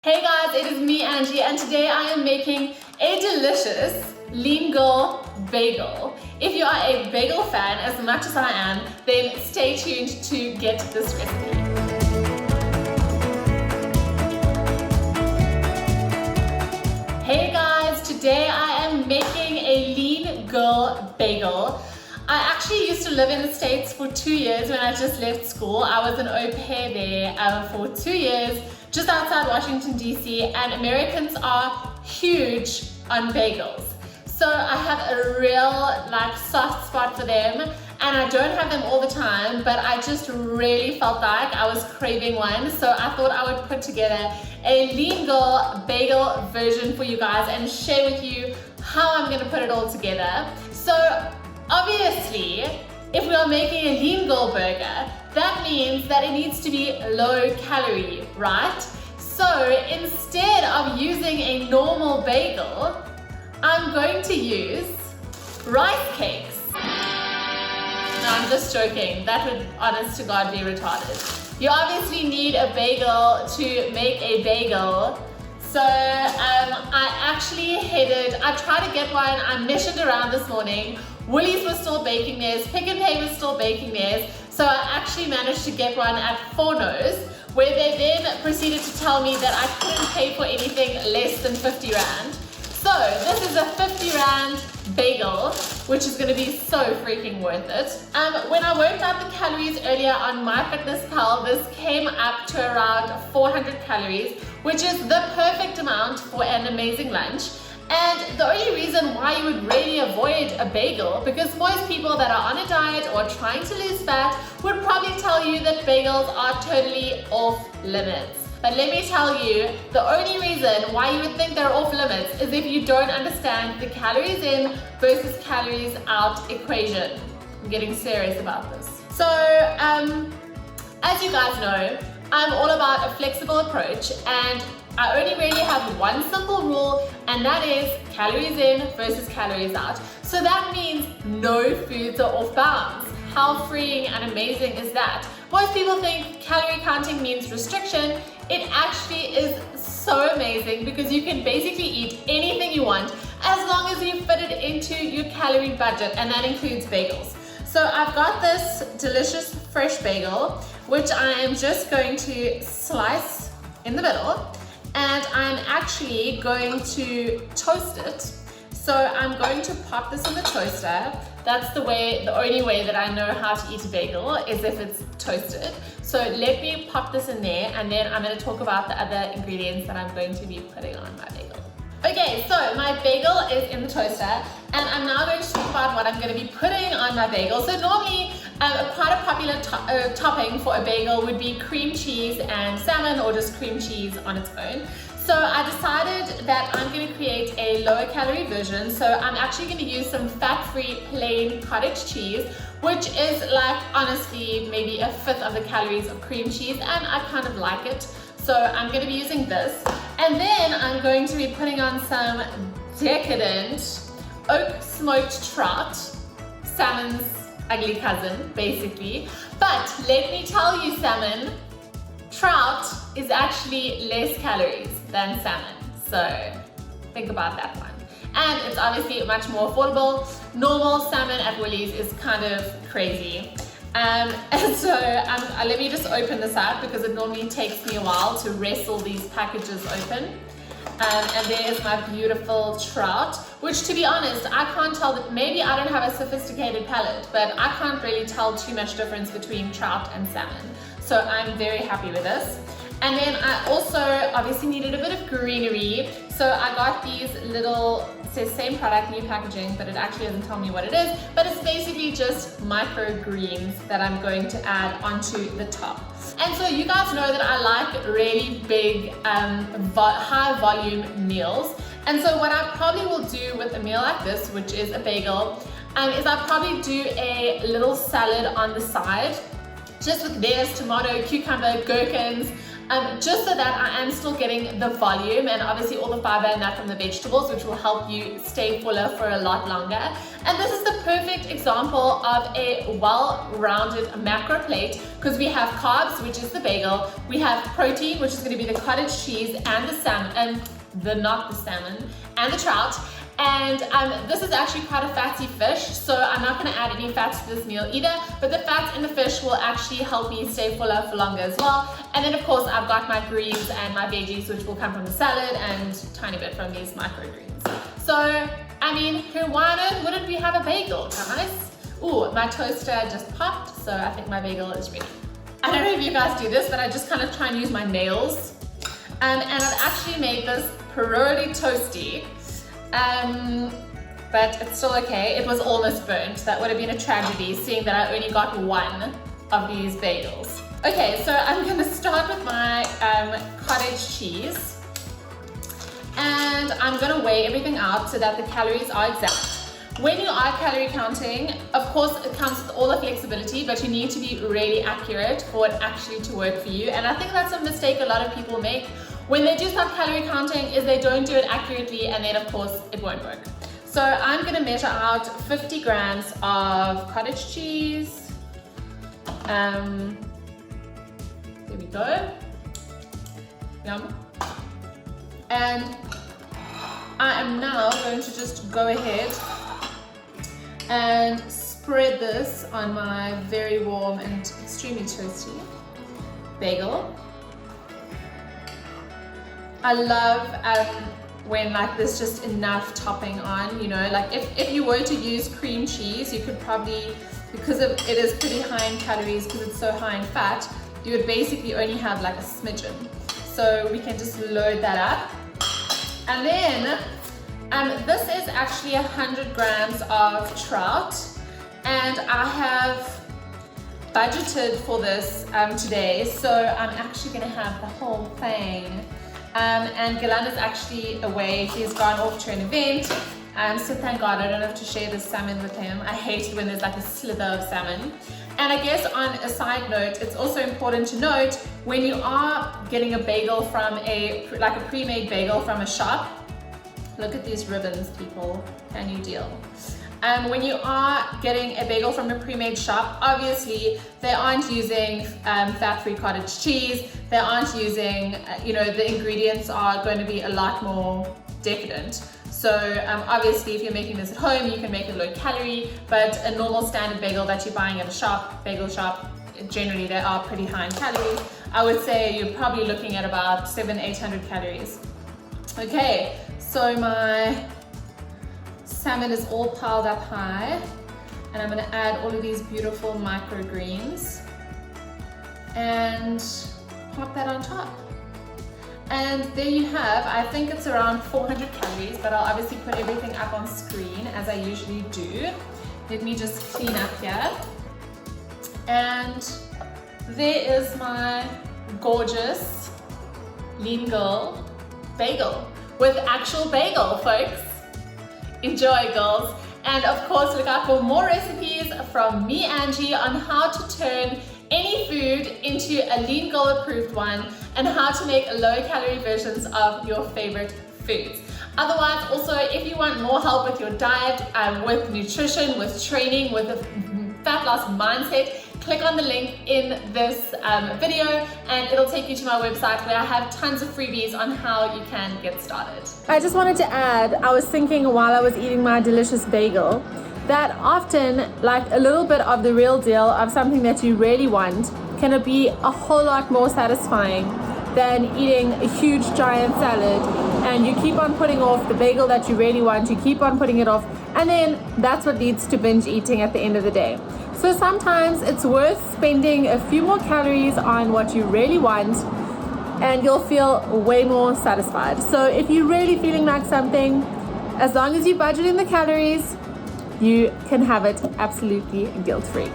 Hey guys, it is me Angie and today I am making a delicious lean girl bagel. If you are a bagel fan as much as I am, then stay tuned to get this recipe. Hey guys, today I am making a lean girl bagel. I actually used to live in the States for 2 years when I just left school. I was an au pair there for 2 years, just outside Washington DC, and Americans are huge on bagels. So I have a real soft spot for them, and I don't have them all the time, but I just really felt like I was craving one. So I thought I would put together a lean girl bagel version for you guys and share with you how I'm gonna put it all together. So obviously, if we are making a lean girl burger, that means that it needs to be low calorie, right? So instead of using a normal bagel, I'm going to use rice cakes. No, I'm just joking. That would, honest to God, be retarded. You obviously need a bagel to make a bagel. So I tried to get one. I measured around this morning. Woolies was still baking theirs, Pick n Pay was still baking theirs, so I actually managed to get one at Four Nose, where they then proceeded to tell me that I couldn't pay for anything less than 50 Rand. So this is a 50 Rand bagel, which is going to be so freaking worth it. When I worked out the calories earlier on MyFitnessPal, this came up to around 400 calories, which is the perfect amount for an amazing lunch. And the only reason why you would really avoid a bagel, because most people that are on a diet or trying to lose fat would probably tell you that bagels are totally off limits. But let me tell you, the only reason why you would think they're off limits is if you don't understand the calories in versus calories out equation. I'm getting serious about this. So, as you guys know, I'm all about a flexible approach, and I only really have one simple rule, and that is calories in versus calories out. So that means no foods are off bounds. How freeing and amazing is that? Most people think calorie counting means restriction. It actually is so amazing because you can basically eat anything you want as long as you fit it into your calorie budget, and that includes bagels. So I've got this delicious fresh bagel, which I am just going to slice in the middle, and I'm actually going to toast it. So I'm going to pop this in the toaster. That's the only way that I know how to eat a bagel is if it's toasted. So let me pop this in there, and then I'm going to talk about the other ingredients that I'm going to be putting on my bagel. Okay, so my bagel is in the toaster, and I'm now going to talk about what I'm going to be putting on my bagel. So normally, quite a popular topping for a bagel would be cream cheese and salmon, or just cream cheese on its own. So I decided that I'm going to create a lower calorie version. So I'm actually going to use some fat-free plain cottage cheese, which is honestly maybe a fifth of the calories of cream cheese, and I kind of like it. So I'm going to be using this, and then I'm going to be putting on some decadent oak smoked trout, salmon's ugly cousin, basically. But let me tell you, trout is actually less calories than salmon. So think about that one. And it's obviously much more affordable. Normal salmon at Woolies is kind of crazy. And so let me just open this up because it normally takes me a while to wrestle these packages open. And there's my beautiful trout, which, to be honest, I can't tell that. Maybe I don't have a sophisticated palate, but I can't really tell too much difference between trout and salmon. So I'm very happy with this. And then I also obviously needed a bit of greenery. So I got these little, it says same product, new packaging, but it actually doesn't tell me what it is. But it's basically just microgreens that I'm going to add onto the top. And so you guys know that I like really big, high volume meals. And so what I probably will do with a meal like this, which is a bagel, is I'll probably do a little salad on the side, just with lettuce, tomato, cucumber, gherkins, just so that I am still getting the volume and obviously all the fiber and that from the vegetables, which will help you stay fuller for a lot longer. And this is the perfect example of a well-rounded macro plate, because we have carbs, which is the bagel, we have protein, which is going to be the cottage cheese and the salmon, not the salmon, and the trout. And this is actually quite a fatty fish, so I'm not going to add any fats to this meal either, but the fats in the fish will actually help me stay fuller for longer as well. And then of course I've got my greens and my veggies, which will come from the salad and a tiny bit from these microgreens. So, I mean, why not? Wouldn't we have a bagel, guys? Ooh, my toaster just popped, so I think my bagel is ready. I don't know if you guys do this, but I just kind of try and use my nails. And I've actually made this Peroni toasty. But it's still okay. It was almost burnt. That would have been a tragedy, seeing that I only got one of these bagels. Okay, so I'm gonna start with my cottage cheese. And I'm gonna weigh everything out so that the calories are exact. When you are calorie counting, of course it comes with all the flexibility, but you need to be really accurate for it actually to work for you. And I think that's a mistake a lot of people make when they do start calorie counting, is they don't do it accurately, and then of course it won't work. So I'm gonna measure out 50 grams of cottage cheese. There we go. Yum. And I am now going to just go ahead and spread this on my very warm and extremely toasty bagel. I love when like there's just enough topping on, you know, like if you were to use cream cheese, you could probably, because it is pretty high in calories, because it's so high in fat, you would basically only have like a smidgen. So we can just load that up. And then this is actually 100 grams of trout, and I have budgeted for this today, so I'm actually gonna have the whole thing. And Gilan is actually away. He's gone off to an event, so thank God I don't have to share this salmon with him. I hate it when there's like a slither of salmon. And I guess on a side note, it's also important to note when you are getting a bagel from like a pre-made bagel from a shop, look at these ribbons, people, can you deal? When you are getting a bagel from a pre-made shop, obviously they aren't using fat-free cottage cheese, they aren't using, you know, the ingredients are going to be a lot more decadent. So obviously if you're making this at home, you can make it low calorie, but a normal standard bagel that you're buying at a shop, bagel shop, generally they are pretty high in calories. I would say you're probably looking at about 700-800 calories. Okay, so my salmon is all piled up high, and I'm going to add all of these beautiful microgreens and pop that on top. And there you have, I think it's around 400 calories, but I'll obviously put everything up on screen as I usually do. Let me just clean up here. And there is my gorgeous lean girl bagel with actual bagel, folks. Enjoy, girls. And of course, look out for more recipes from me, Angie, on how to turn any food into a lean girl approved one, and how to make low calorie versions of your favorite foods. Otherwise, also, if you want more help with your diet, with nutrition, with training, with a fat loss mindset, click on the link in this video and it'll take you to my website where I have tons of freebies on how you can get started. I just wanted to add, I was thinking while I was eating my delicious bagel, that often like a little bit of the real deal of something that you really want can be a whole lot more satisfying than eating a huge giant salad, and you keep on putting off the bagel that you really want, you keep on putting it off, and then that's what leads to binge eating at the end of the day. So sometimes it's worth spending a few more calories on what you really want, and you'll feel way more satisfied. So if you're really feeling like something, as long as you budget in the calories, you can have it absolutely guilt-free.